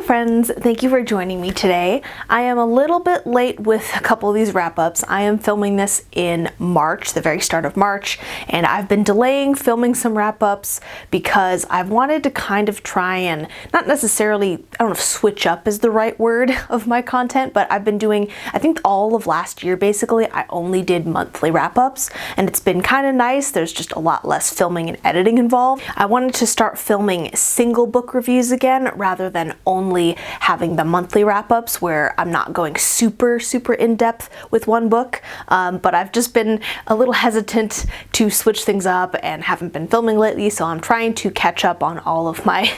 Hello friends, thank you for joining me today. I am a little bit late with a couple of these wrap-ups. I am filming this in March, the very start of March, and I've been delaying filming some wrap-ups because I've wanted to kind of try and not necessarily, I don't know if switch up is the right word of my content, but I've been doing, I think all of last year basically, I only did monthly wrap-ups, and it's been kind of nice. There's just a lot less filming and editing involved. I wanted to start filming single book reviews again rather than only having the monthly wrap-ups where I'm not going super in-depth with one book, but I've just been a little hesitant to switch things up and haven't been filming lately, so I'm trying to catch up on all of my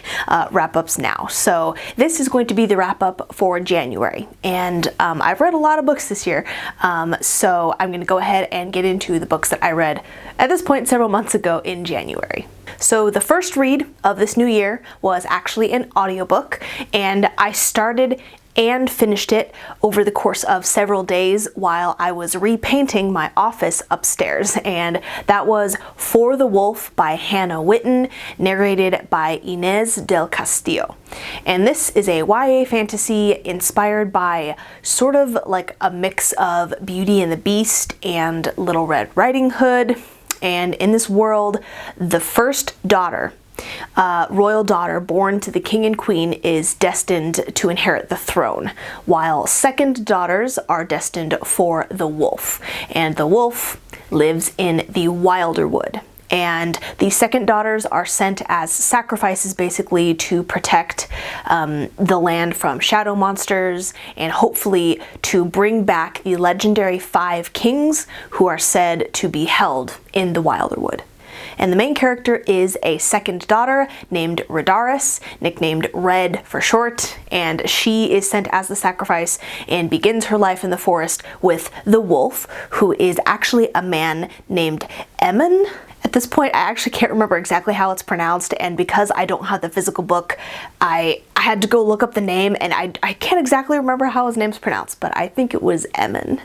wrap-ups now. So this is going to be the wrap-up for January, and I've read a lot of books this year, so I'm going to go ahead and get into the books that I read at this point several months ago in January. So the first read of this new year was actually an audiobook, and I started and finished it over the course of several days while I was repainting my office upstairs, and that was For the Wolf by Hannah Whitten, narrated by Inez del Castillo. And this is a YA fantasy inspired by sort of like a mix of Beauty and the Beast and Little Red Riding Hood. And in this world, the first daughter, royal daughter born to the king and queen, is destined to inherit the throne, while second daughters are destined for the wolf. And the wolf lives in the wilder wood. And the second daughters are sent as sacrifices basically to protect the land from shadow monsters and hopefully to bring back the legendary 5 kings who are said to be held in the wilder wood. And the main character is a second daughter named Redaris, nicknamed Red for short, and she is sent as the sacrifice and begins her life in the forest with the wolf, who is actually a man named Emmon. At this point, I actually can't remember exactly how it's pronounced, and because I don't have the physical book, I had to go look up the name, and I can't exactly remember how his name's pronounced, but I think it was Emmon.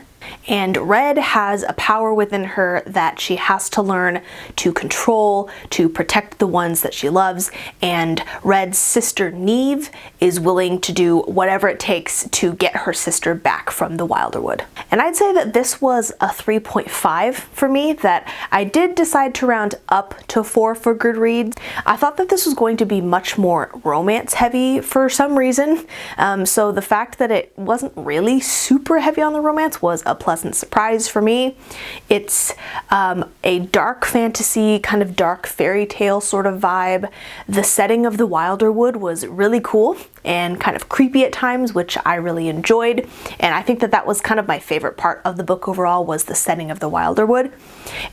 And Red has a power within her that she has to learn to control, to protect the ones that she loves, and Red's sister Neve is willing to do whatever it takes to get her sister back from the Wilderwood. And I'd say that this was a 3.5 for me, that I did decide to round up to 4 for Goodreads. I thought that this was going to be much more romance heavy for some reason, so the fact that it wasn't really super heavy on the romance was a pleasant surprise for me. It's a dark fantasy, kind of dark fairy tale sort of vibe. The setting of the Wilderwood was really cool and kind of creepy at times, which I really enjoyed. And I think that that was kind of my favorite part of the book overall, was the setting of the Wilderwood.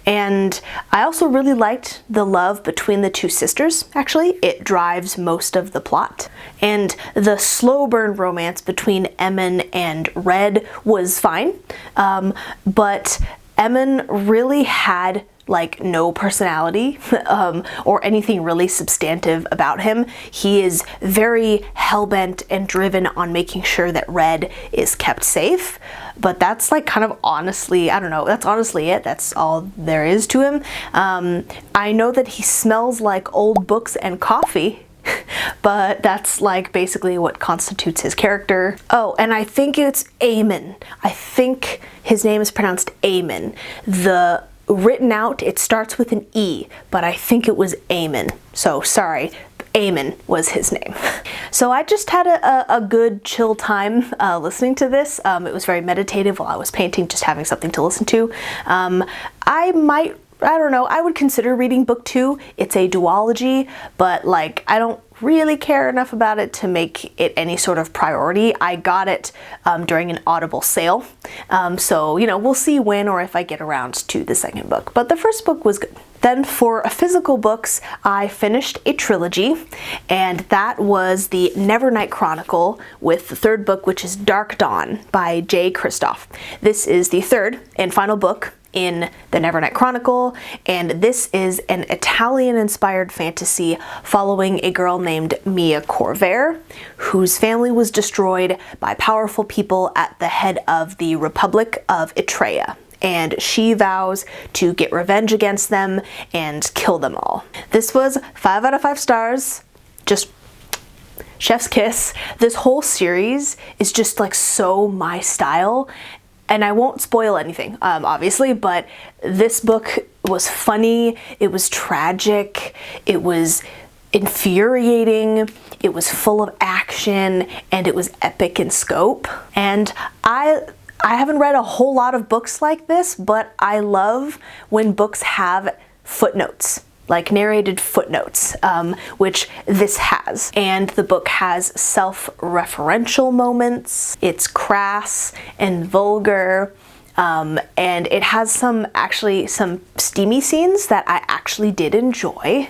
And I also really liked the love between the 2 sisters, actually. It drives most of the plot. And the slow burn romance between Emmon and Red was fine, but Emmon really had like no personality or anything really substantive about him. He is very hell-bent and driven on making sure that Red is kept safe, but that's like kind of honestly, I don't know, that's honestly it. That's all there is to him. I know that he smells like old books and coffee, but that's like basically what constitutes his character. Oh, and I think it's Aemon. I think his name is pronounced Aemon. The written out, it starts with an E, but I think it was Aemon. So sorry, Aemon was his name. So I just had a good chill time listening to this. It was very meditative while I was painting, just having something to listen to. I don't know, I would consider reading book 2. It's a duology, but like I don't really care enough about it to make it any sort of priority. I got it during an Audible sale, so you know, we'll see when or if I get around to the second book, but the first book was good. Then for physical books, I finished a trilogy, and that was the Nevernight Chronicle with the third book, which is Darkdawn by Jaw Kristoff. This is the third and final book in the Nevernight Chronicle, and this is an Italian-inspired fantasy following a girl named Mia Corvair, whose family was destroyed by powerful people at the head of the Republic of Etreia, and she vows to get revenge against them and kill them all. This was 5 out of 5 stars. Just Chef's Kiss. This whole series is just like so my style. And I won't spoil anything, obviously, but this book was funny, it was tragic, it was infuriating, it was full of action, and it was epic in scope. And I haven't read a whole lot of books like this, but I love when books have footnotes, like narrated footnotes, which this has. And the book has self-referential moments, it's crass and vulgar, and it has some steamy scenes that I actually did enjoy.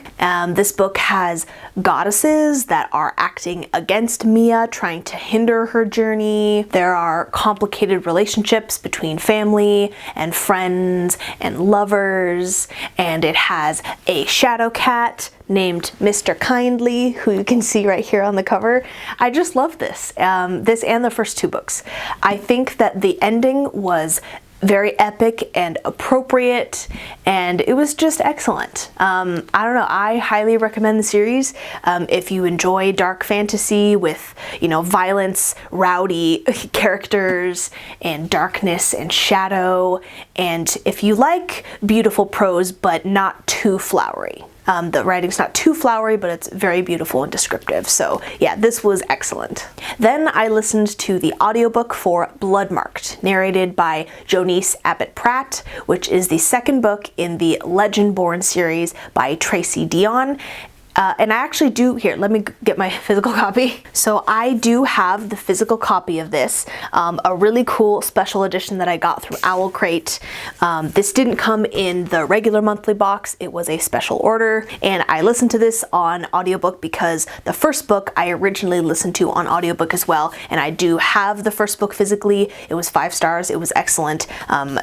This book has goddesses that are acting against Mia, trying to hinder her journey. There are complicated relationships between family and friends and lovers, and it has a shadow cat named Mr. Kindly, who you can see right here on the cover. I just love this, this and the first two books. I think that the ending was very epic and appropriate, and it was just excellent. I don't know, I highly recommend the series. If you enjoy dark fantasy with, you know, violence, rowdy characters, and darkness and shadow, and if you like beautiful prose but not too flowery. The writing's not too flowery, but it's very beautiful and descriptive. So yeah, this was excellent. Then I listened to the audiobook for Bloodmarked, narrated by Jonice Abbott Pratt, which is the second book in the Legendborn series by Tracy Deonn. And I actually do, here, let me get my physical copy. So I do have the physical copy of this, a really cool special edition that I got through Owl Crate. This didn't come in the regular monthly box, it was a special order, and I listened to this on audiobook because the first book I originally listened to on audiobook as well, and I do have the first book physically. It was 5 stars, it was excellent.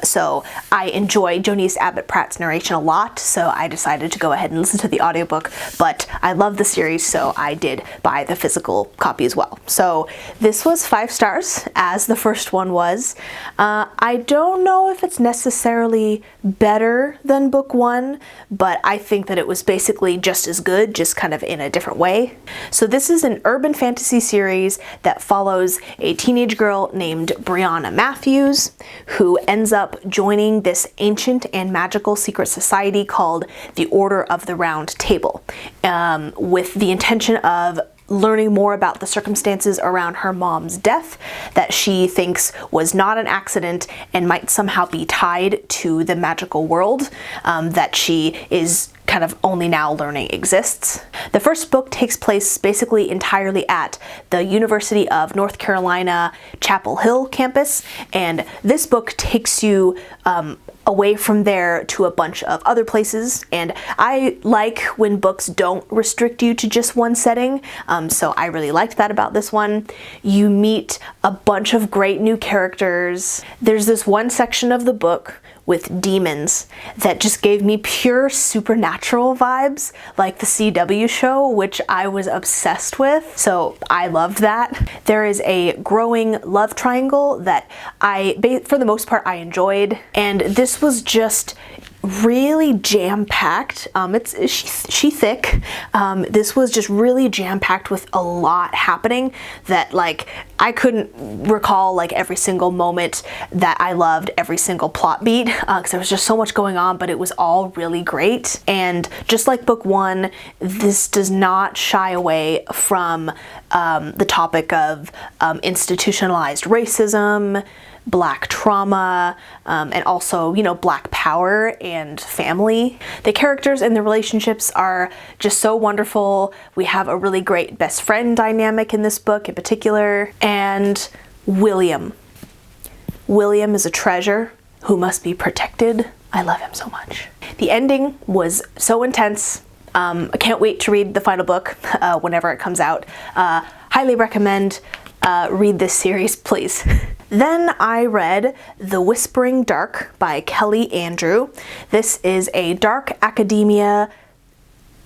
So I enjoy Jonice Abbott Pratt's narration a lot, so I decided to go ahead and listen to the audiobook, but I love the series, so I did buy the physical copy as well. So this was 5 stars, as the first one was. I don't know if it's necessarily better than book 1, but I think that it was basically just as good, just kind of in a different way. So this is an urban fantasy series that follows a teenage girl named Brianna Matthews, who ends up joining this ancient and magical secret society called the Order of the Round Table, with the intention of learning more about the circumstances around her mom's death that she thinks was not an accident and might somehow be tied to the magical world that she is kind of only now learning exists. The first book takes place basically entirely at the University of North Carolina Chapel Hill campus, and this book takes you away from there to a bunch of other places, and I like when books don't restrict you to just one setting, so I really liked that about this one. You meet a bunch of great new characters. There's this one section of the book with demons that just gave me pure supernatural vibes, like the CW show, which I was obsessed with, so I loved that. There is a growing love triangle that for the most part, I enjoyed, and this was just really jam-packed. She's thick. This was just really jam-packed with a lot happening that, like, I couldn't recall like every single moment that I loved, every single plot beat, because there was just so much going on, but it was all really great. And just like book 1, this does not shy away from the topic of institutionalized racism, Black trauma, and also, you know, Black power and family. The characters and the relationships are just so wonderful. We have a really great best friend dynamic in this book in particular. And William is a treasure who must be protected. I love him so much. The ending was so intense. I can't wait to read the final book whenever it comes out. Highly recommend read this series, please. Then I read The Whispering Dark by Kelly Andrew. This is a dark academia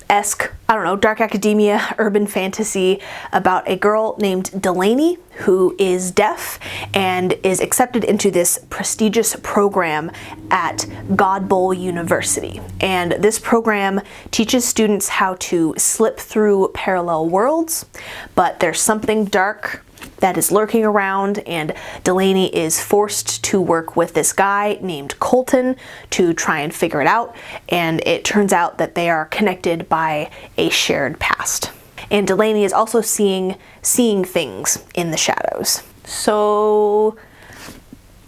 esque, I don't know, dark academia, urban fantasy about a girl named Delaney who is deaf and is accepted into this prestigious program at Godbowl University. And this program teaches students how to slip through parallel worlds, but there's something dark that is lurking around, and Delaney is forced to work with this guy named Colton to try and figure it out, and it turns out that they are connected by a shared past. And Delaney is also seeing things in the shadows. So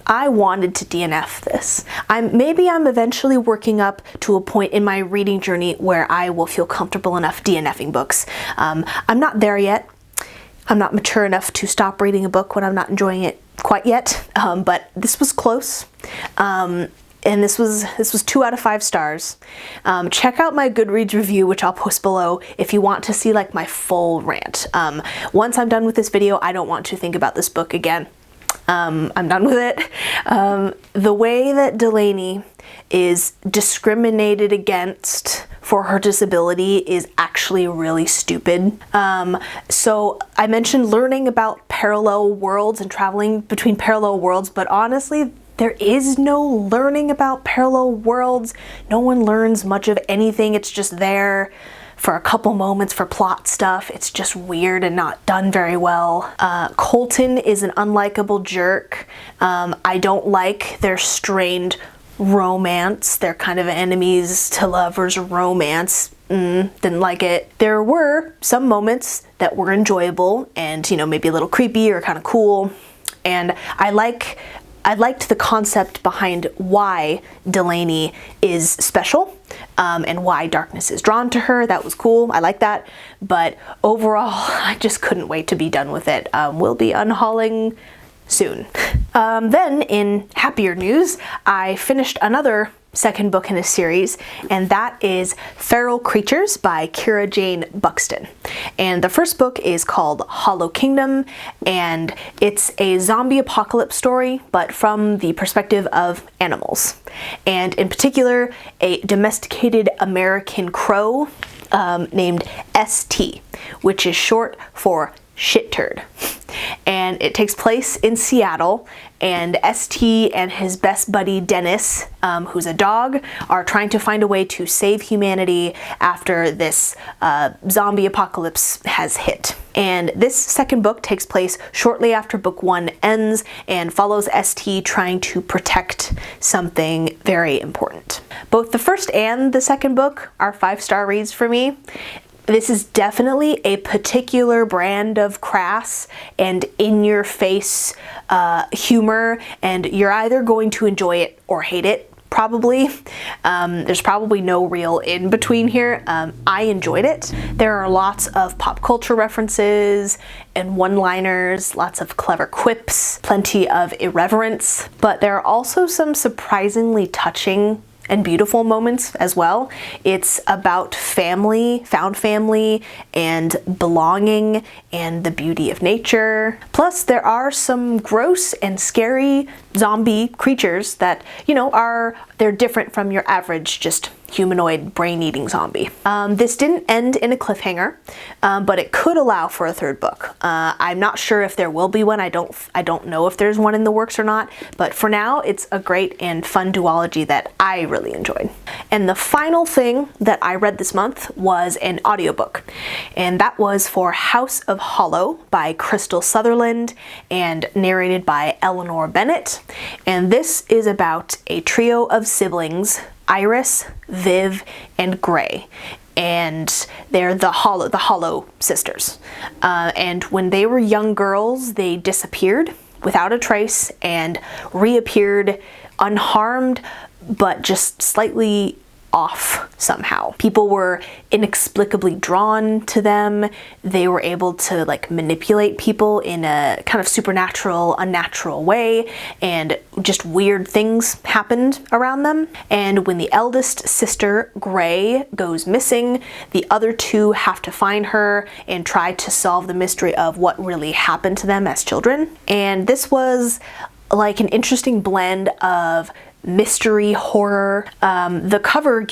I wanted to DNF this. Maybe I'm eventually working up to a point in my reading journey where I will feel comfortable enough DNFing books. I'm not there yet. I'm not mature enough to stop reading a book when I'm not enjoying it quite yet, but this was close. And this was 2 out of 5 stars. Check out my Goodreads review, which I'll post below, if you want to see like my full rant. Once I'm done with this video, I don't want to think about this book again. I'm done with it. The way that Delaney is discriminated against for her disability is actually really stupid. So I mentioned learning about parallel worlds and traveling between parallel worlds, but honestly, there is no learning about parallel worlds. No one learns much of anything. It's just there for a couple moments for plot stuff. It's just weird and not done very well. Colton is an unlikable jerk. I don't like their strained romance. They're kind of enemies to lovers romance. Didn't like it. There were some moments that were enjoyable and, you know, maybe a little creepy or kind of cool. And I liked the concept behind why Delaney is special and why darkness is drawn to her. That was cool. I like that. But overall, I just couldn't wait to be done with it. We'll be unhauling soon. Then, in happier news, I finished another second book in a series, and that is Feral Creatures by Kira Jane Buxton. And the first book is called Hollow Kingdom, and it's a zombie apocalypse story, but from the perspective of animals. And in particular, a domesticated American crow named ST, which is short for shit turd. And it takes place in Seattle, and ST and his best buddy Dennis, who's a dog, are trying to find a way to save humanity after this zombie apocalypse has hit. And this second book takes place shortly after book 1 ends and follows ST trying to protect something very important. Both the first and the second book are 5-star reads for me. This is definitely a particular brand of crass and in-your-face humor, and you're either going to enjoy it or hate it, probably. There's probably no real in-between here. I enjoyed it. There are lots of pop culture references and one-liners, lots of clever quips, plenty of irreverence, but there are also some surprisingly touching and beautiful moments as well. It's about family, found family, and belonging, and the beauty of nature. Plus, there are some gross and scary zombie creatures that, you know, they're different from your average just humanoid brain-eating zombie. This didn't end in a cliffhanger, but it could allow for a third book. I'm not sure if there will be one. I don't know if there's one in the works or not, but for now, it's a great and fun duology that I really enjoyed. And the final thing that I read this month was an audiobook, and that was for House of Hollow by Krystal Sutherland and narrated by Eleanor Bennett. And this is about a trio of siblings, Iris, Viv, and Gray, and they're the Hollow sisters. And when they were young girls, they disappeared without a trace and reappeared unharmed, but just slightly off somehow. People were inexplicably drawn to them. They were able to like manipulate people in a kind of supernatural, unnatural way, and just weird things happened around them. And when the eldest sister, Gray, goes missing, the other two have to find her and try to solve the mystery of what really happened to them as children. And this was like an interesting blend of mystery horror. The cover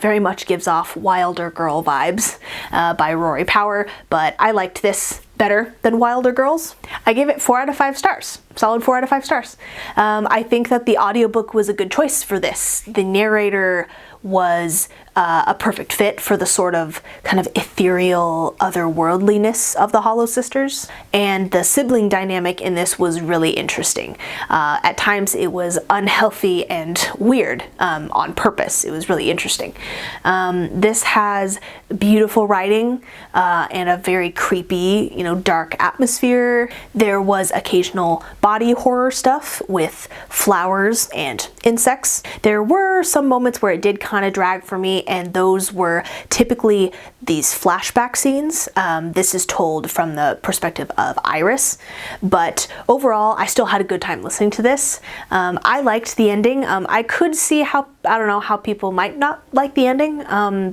very much gives off Wilder Girl vibes by Rory Power, but I liked this better than Wilder Girls. I gave it 4 out of 5 stars. Solid 4 out of 5 stars. I think that the audiobook was a good choice for this. The narrator was a perfect fit for the sort of kind of ethereal otherworldliness of the Hollow Sisters, and the sibling dynamic in this was really interesting. At times it was unhealthy and weird on purpose. It was really interesting. This has beautiful writing and a very creepy, dark atmosphere. There was occasional body horror stuff with flowers and insects. There were some moments where it did kind of drag for me, and those were typically these flashback scenes. This is told from the perspective of Iris, but overall I still had a good time listening to this. I liked the ending. I could see how people might not like the ending,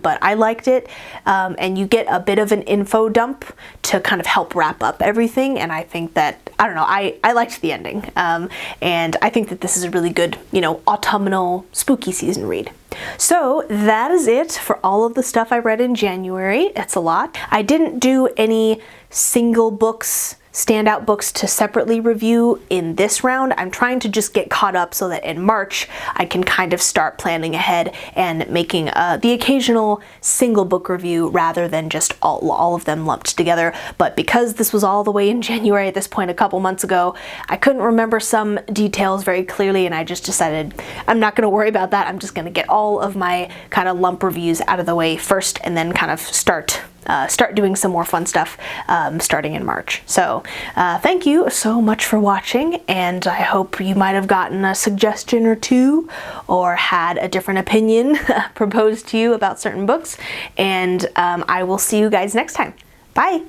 but I liked it, and you get a bit of an info dump to kind of help wrap up everything, and I think that, I liked the ending, and I think that this is a really good, autumnal spooky season read. So that is it for all of the stuff I read in January. It's a lot. I didn't do any single books, standout books to separately review in this round. I'm trying to just get caught up so that in March I can kind of start planning ahead and making the occasional single book review rather than just all of them lumped together. But because this was all the way in January at this point a couple months ago, I couldn't remember some details very clearly, and I just decided I'm not going to worry about that. I'm just going to get all of my kind of lump reviews out of the way first and then kind of start doing some more fun stuff starting in March. So thank you so much for watching, and I hope you might have gotten a suggestion or two or had a different opinion proposed to you about certain books, and I will see you guys next time. Bye!